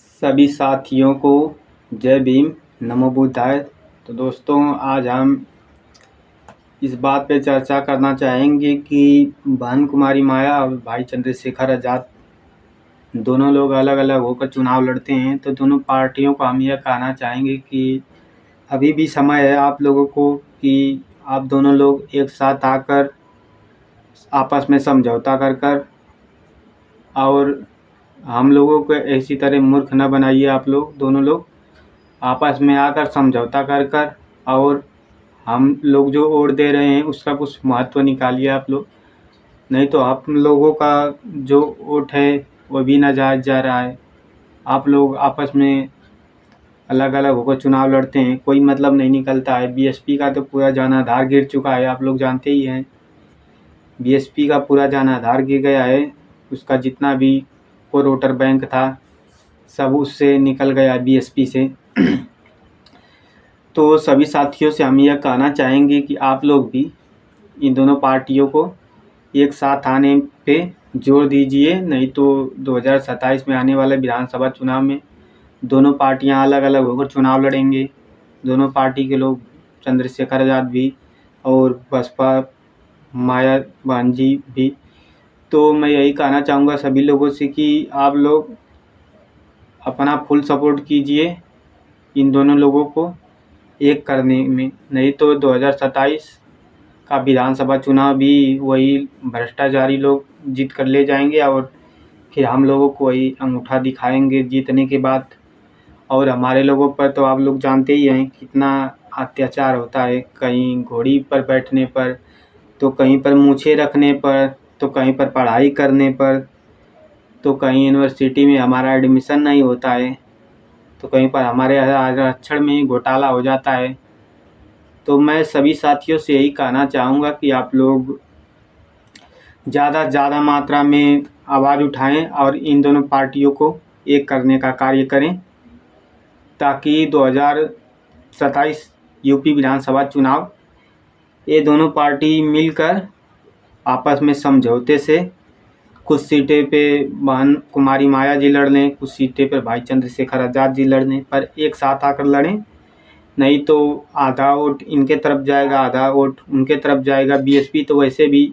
सभी साथियों को जय भीम, नमो बुद्धाय। तो दोस्तों, आज हम इस बात पे चर्चा करना चाहेंगे कि बहन कुमारी माया और भाई चंद्रशेखर आज़ाद दोनों लोग अलग अलग होकर चुनाव लड़ते हैं। तो दोनों पार्टियों को हम यह कहना चाहेंगे कि अभी भी समय है आप लोगों को कि आप दोनों लोग एक साथ आकर आपस में समझौता कर और हम लोगों को ऐसी तरह मूर्ख न बनाइए। आप लोग दोनों लोग आपस में आकर समझौता कर और हम लोग जो वोट दे रहे हैं उसका कुछ महत्व निकालिए आप लोग। नहीं तो आप लोगों का जो वोट है वो भी नाजायज़ जा रहा है। आप लोग आपस में अलग अलग होकर चुनाव लड़ते हैं, कोई मतलब नहीं निकलता है। बीएसपी का तो पूरा जनाधार गिर चुका है, आप लोग जानते ही हैं। बीएसपी का पूरा जनाधार गिर गया है। उसका जितना भी कोर वोटर बैंक था सब उससे निकल गया बीएसपी से। तो सभी साथियों से हम यह कहना चाहेंगे कि आप लोग भी इन दोनों पार्टियों को एक साथ आने पे जोर दीजिए। नहीं तो 2027 में आने वाले विधानसभा चुनाव में दोनों पार्टियां अलग अलग होकर चुनाव लड़ेंगे। दोनों पार्टी के लोग, चंद्रशेखर आज़ाद भी और बसपा माया बहन जी भी। तो मैं यही कहना चाहूँगा सभी लोगों से कि आप लोग अपना फुल सपोर्ट कीजिए इन दोनों लोगों को एक करने में। नहीं तो 2027 का विधानसभा चुनाव भी वही भ्रष्टाचारी लोग जीत कर ले जाएंगे और फिर हम लोगों को वही अंगूठा दिखाएंगे जीतने के बाद। और हमारे लोगों पर तो आप लोग जानते ही हैं कितना अत्याचार होता है, कहीं घोड़ी पर बैठने पर, तो कहीं पर मूछें रखने पर, तो कहीं पर पढ़ाई करने पर, तो कहीं यूनिवर्सिटी में हमारा एडमिशन नहीं होता है, तो कहीं पर हमारे आरक्षण में घोटाला हो जाता है। तो मैं सभी साथियों से यही कहना चाहूँगा कि आप लोग ज़्यादा से ज़्यादा मात्रा में आवाज़ उठाएं और इन दोनों पार्टियों को एक करने का कार्य करें, ताकि 2027 यूपी विधानसभा चुनाव ये दोनों पार्टी मिलकर आपस में समझौते से कुछ सीटें पे बहन कुमारी माया जी लड़ लें, कुछ सीटें पर भाई चंद्रशेखर आज़ाद जी लड़ने पर एक साथ आकर लड़ें। नहीं तो आधा वोट इनके तरफ जाएगा, आधा वोट उनके तरफ जाएगा। बीएसपी तो वैसे भी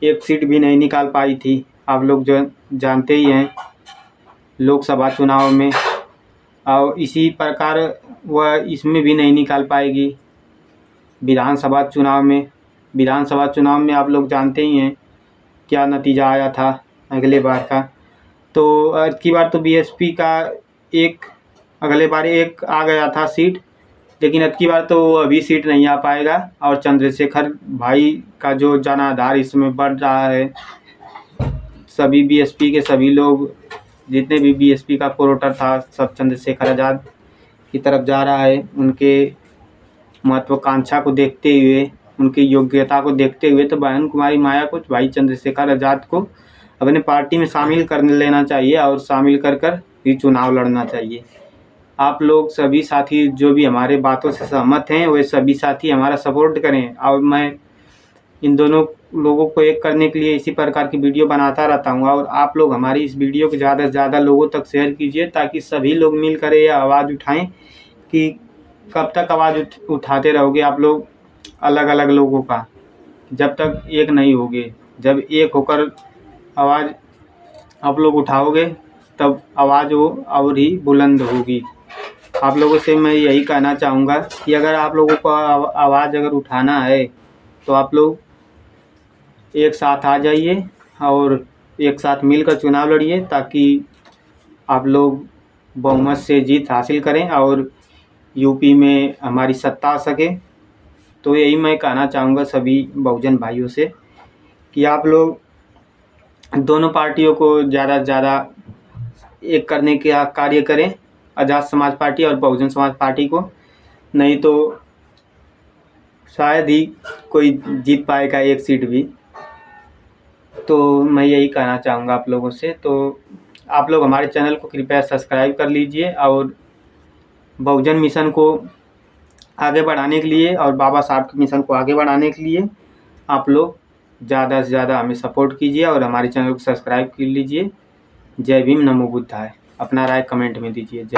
एक सीट भी नहीं निकाल पाई थी, आप लोग जो जानते ही हैं, लोकसभा चुनाव में। और इसी प्रकार वह इसमें भी नहीं निकाल पाएगी विधानसभा चुनाव में। विधानसभा चुनाव में आप लोग जानते ही हैं क्या नतीजा आया था अगले बार का। तो अब की बार तो बीएसपी का अगले बार एक आ गया था सीट, लेकिन अब की बार तो अभी सीट नहीं आ पाएगा। और चंद्रशेखर भाई का जो जनाधार इसमें बढ़ रहा है, सभी बीएसपी के सभी लोग, जितने भी बीएसपी का वोटर था सब चंद्रशेखर आज़ाद की तरफ जा रहा है। उनके महत्वाकांक्षा को देखते हुए, उनकी योग्यता को देखते हुए तो बहन कुमारी माया को, भाई चंद्रशेखर आज़ाद को अपने पार्टी में शामिल कर लेना चाहिए और शामिल कर ही चुनाव लड़ना चाहिए। आप लोग सभी साथी जो भी हमारे बातों से सहमत हैं वे सभी साथी हमारा सपोर्ट करें। और मैं इन दोनों लोगों को एक करने के लिए इसी प्रकार की वीडियो बनाता रहता हूँ। और आप लोग हमारी इस वीडियो को ज़्यादा से ज़्यादा लोगों तक शेयर कीजिए, ताकि सभी लोग मिलकर ये आवाज़ उठाएं। कि कब तक आवाज़ उठाते रहोगे आप लोग अलग अलग लोगों का, जब तक एक नहीं होगे। जब एक होकर आवाज़ आप लोग उठाओगे तब आवाज़ वो और ही बुलंद होगी। आप लोगों से मैं यही कहना चाहूँगा कि अगर आप लोगों को आवाज़ अगर उठाना है तो आप लोग एक साथ आ जाइए और एक साथ मिलकर चुनाव लड़िए, ताकि आप लोग बहुमत से जीत हासिल करें और यूपी में हमारी सत्ता आ सके। तो यही मैं कहना चाहूँगा सभी बहुजन भाइयों से कि आप लोग दोनों पार्टियों को ज़्यादा से ज़्यादा एक करने का कार्य करें, आज़ाद समाज पार्टी और बहुजन समाज पार्टी को। नहीं तो शायद ही कोई जीत पाएगा एक सीट भी। तो मैं यही कहना चाहूँगा आप लोगों से। तो आप लोग हमारे चैनल को कृपया सब्सक्राइब कर लीजिए और बहुजन मिशन को आगे बढ़ाने के लिए और बाबा साहब के मिशन को आगे बढ़ाने के लिए आप लोग ज़्यादा से ज़्यादा हमें सपोर्ट कीजिए और हमारे चैनल को सब्सक्राइब कर लीजिए। जय भीम, नमो बुद्धाय। अपना राय कमेंट में दीजिए। जय